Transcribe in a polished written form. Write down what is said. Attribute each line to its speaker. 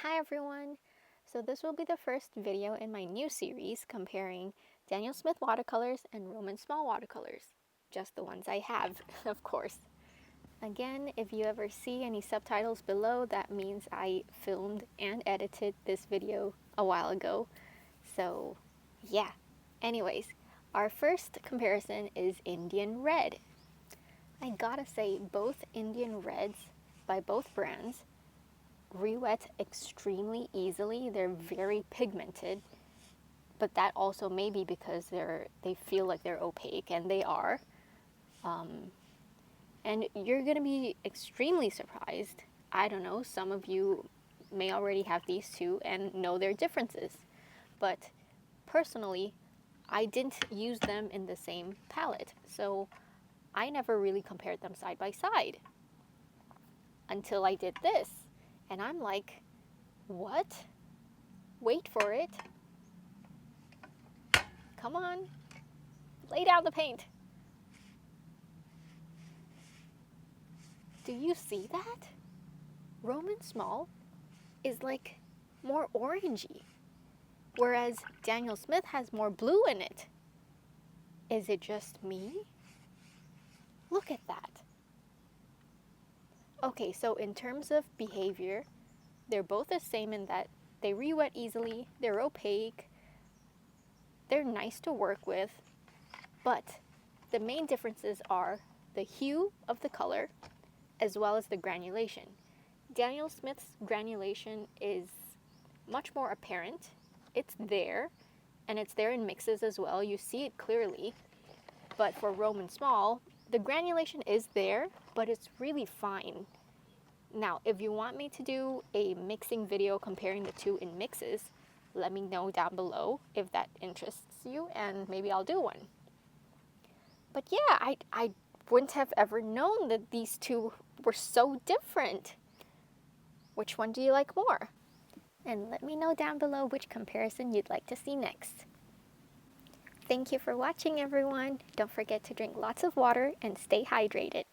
Speaker 1: Hi everyone! So this will be the first video in my new series comparing Daniel Smith watercolors and Roman Szmal watercolors. Just the ones I have, of course. Again, if you ever see any subtitles below, that means I filmed and edited this video a while ago. So yeah. Anyways, our first comparison is Indian Red. I gotta say, both Indian Reds by both brands re-wet extremely easily. They're very pigmented, but that also may be because they feel like they're opaque, and they are. And you're gonna be extremely surprised. I don't know, some of you may already have these two and know their differences, but personally, I didn't use them in the same palette, so I never really compared them side by side until I did this, and I'm like, what? Wait for it. Come on, lay down the paint. Do you see that? Roman Szmal is like more orangey, whereas Daniel Smith has more blue in it. Is it just me? Look at that. Okay, so in terms of behavior, they're both the same in that they re-wet easily, they're opaque, they're nice to work with, but the main differences are the hue of the color as well as the granulation. Daniel Smith's granulation is much more apparent. It's there, and it's there in mixes as well. You see it clearly. But for Roman Szmal, the granulation is there, but it's really fine. Now, if you want me to do a mixing video comparing the two in mixes, let me know down below if that interests you, and maybe I'll do one. But yeah, I wouldn't have ever known that these two were so different. Which one do you like more? And let me know down below which comparison you'd like to see next. Thank you for watching, everyone. Don't forget to drink lots of water and stay hydrated.